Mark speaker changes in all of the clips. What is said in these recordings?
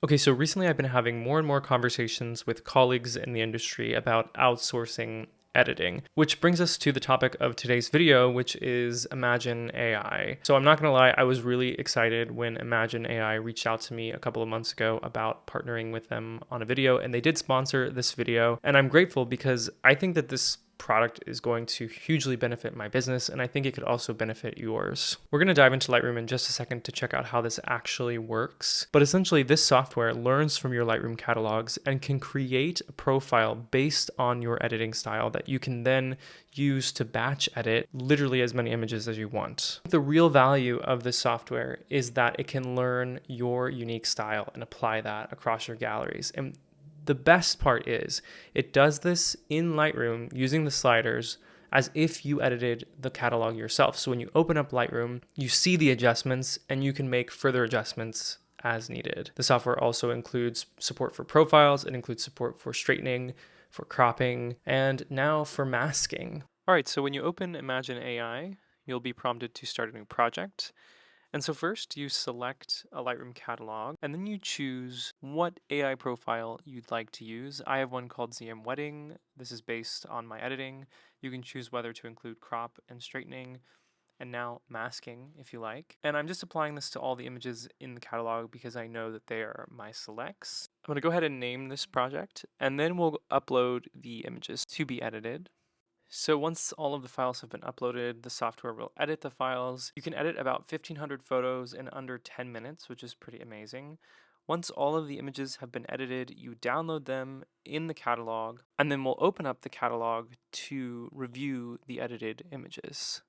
Speaker 1: Okay, so recently I've been having more and more conversations with colleagues in the industry about outsourcing editing, which brings us to the topic of today's video, which is Imagine AI. So I'm not gonna lie, I was really excited when Imagine AI reached out to me a couple of months ago about partnering with them on a video, and they did sponsor this video. And I'm grateful because I think that this product is going to hugely benefit my business, and I think it could also benefit yours. We're going to dive into Lightroom in just a second to check out how this actually works. But essentially, this software learns from your Lightroom catalogs and can create a profile based on your editing style that you can then use to batch edit literally as many images as you want. The real value of this software is that it can learn your unique style and apply that across your galleries. And the best part is it does this in Lightroom using the sliders as if you edited the catalog yourself. So when you open up Lightroom, you see the adjustments and you can make further adjustments as needed. The software also includes support for profiles, it includes support for straightening, for cropping, and now for masking. All right, so when you open Imagine AI, you'll be prompted to start a new project. And so first you select a Lightroom catalog and then you choose what AI profile you'd like to use. I have one called ZM Wedding. This is based on my editing. You can choose whether to include crop and straightening and now masking if you like. And I'm just applying this to all the images in the catalog because I know that they are my selects. I'm going to go ahead and name this project and then we'll upload the images to be edited. So once all of the files have been uploaded, the software will edit the files. You can edit about 1,500 photos in under 10 minutes, which is pretty amazing. Once all of the images have been edited, you download them in the catalog, and then we'll open up the catalog to review the edited images.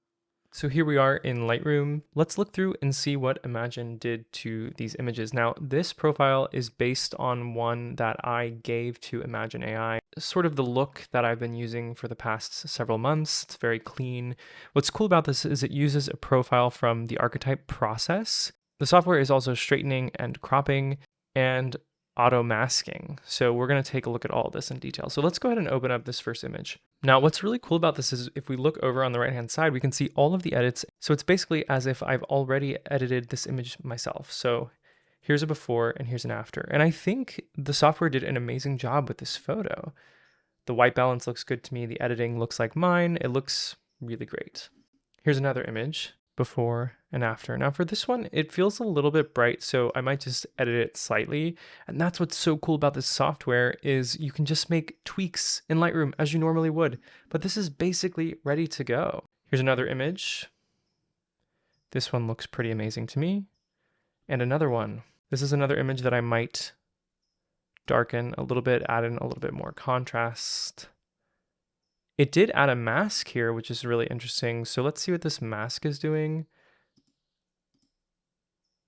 Speaker 1: So here we are in Lightroom. Let's look through and see what Imagine did to these images. Now, this profile is based on one that I gave to Imagine AI. Sort of the look that I've been using for the past several months. It's very clean. What's cool about this is it uses a profile from the archetype process. The software is also straightening and cropping and auto masking. So we're going to take a look at all of this in detail. So let's go ahead and open up this first image. Now, what's really cool about this is if we look over on the right-hand side, we can see all of the edits. So it's basically as if I've already edited this image myself. So here's a before and here's an after. And I think the software did an amazing job with this photo. The white balance looks good to me. The editing looks like mine. It looks really great. Here's another image, before and after. Now for this one, it feels a little bit bright, so I might just edit it slightly. And that's what's so cool about this software is you can just make tweaks in Lightroom as you normally would, but this is basically ready to go. Here's another image. This one looks pretty amazing to me. And another one. This is another image that I might darken a little bit, add in a little bit more contrast. It did add a mask here, which is really interesting. So let's see what this mask is doing.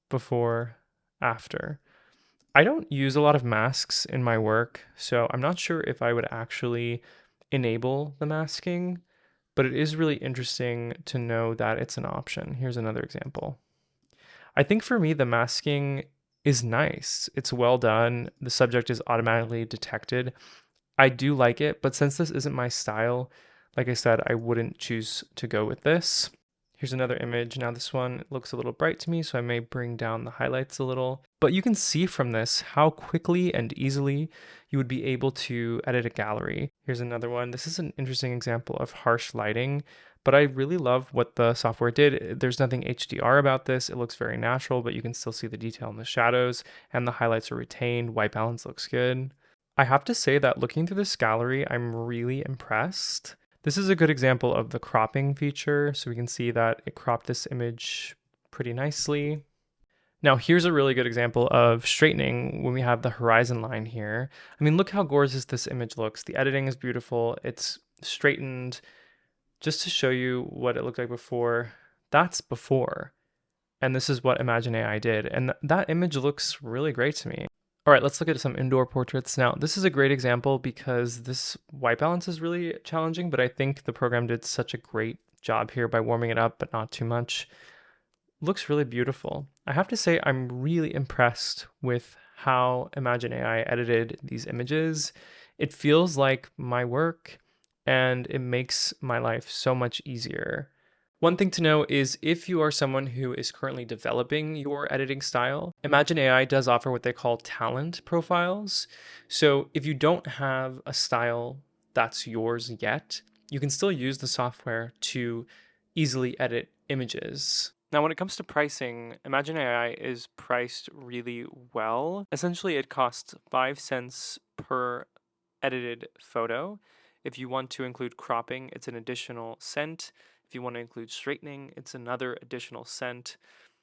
Speaker 1: Before, after. I don't use a lot of masks in my work, so I'm not sure if I would actually enable the masking, but it is really interesting to know that it's an option. Here's another example. I think for me, the masking is nice. It's well done. The subject is automatically detected. I do like it, but since this isn't my style, like I said, I wouldn't choose to go with this. Here's another image. Now this one looks a little bright to me, so I may bring down the highlights a little. But you can see from this how quickly and easily you would be able to edit a gallery. Here's another one. This is an interesting example of harsh lighting, but I really love what the software did. There's nothing HDR about this. It looks very natural, but you can still see the detail in the shadows, and the highlights are retained. White balance looks good. I have to say that looking through this gallery, I'm really impressed. This is a good example of the cropping feature, so we can see that it cropped this image pretty nicely. Now here's a really good example of straightening when we have the horizon line here. I mean, look how gorgeous this image looks. The editing is beautiful. It's straightened. Just to show you what it looked like before, that's before. And this is what Imagine AI did. And that image looks really great to me. All right, let's look at some indoor portraits. Now, this is a great example because this white balance is really challenging, but I think the program did such a great job here by warming it up, but not too much. Looks really beautiful. I have to say I'm really impressed with how Imagine AI edited these images. It feels like my work and it makes my life so much easier. One thing to know is if you are someone who is currently developing your editing style, Imagine AI does offer what they call talent profiles. So if you don't have a style that's yours yet, you can still use the software to easily edit images. Now, when it comes to pricing, Imagine AI is priced really well. Essentially, it costs 5 cents per edited photo. If you want to include cropping, it's an additional cent. If you want to include straightening, it's another additional cent.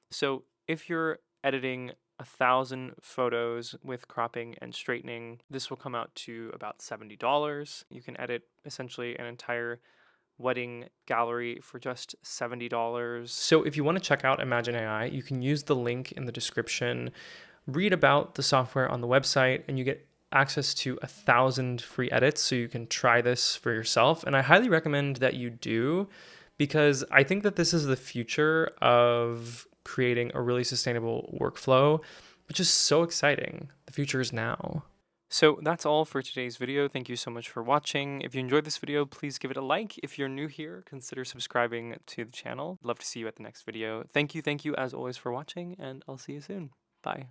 Speaker 1: So if you're editing 1,000 photos with cropping and straightening, this will come out to about $70. You can edit essentially an entire wedding gallery for just $70. So if you want to check out Imagine AI, you can use the link in the description, read about the software on the website, and you get access to 1,000 free edits so you can try this for yourself. And I highly recommend that you do, because I think that this is the future of creating a really sustainable workflow, which is so exciting. The future is now. So that's all for today's video. Thank you so much for watching. If you enjoyed this video, please give it a like. If you're new here, consider subscribing to the channel. Love to see you at the next video. Thank you as always for watching, and I'll see you soon. Bye.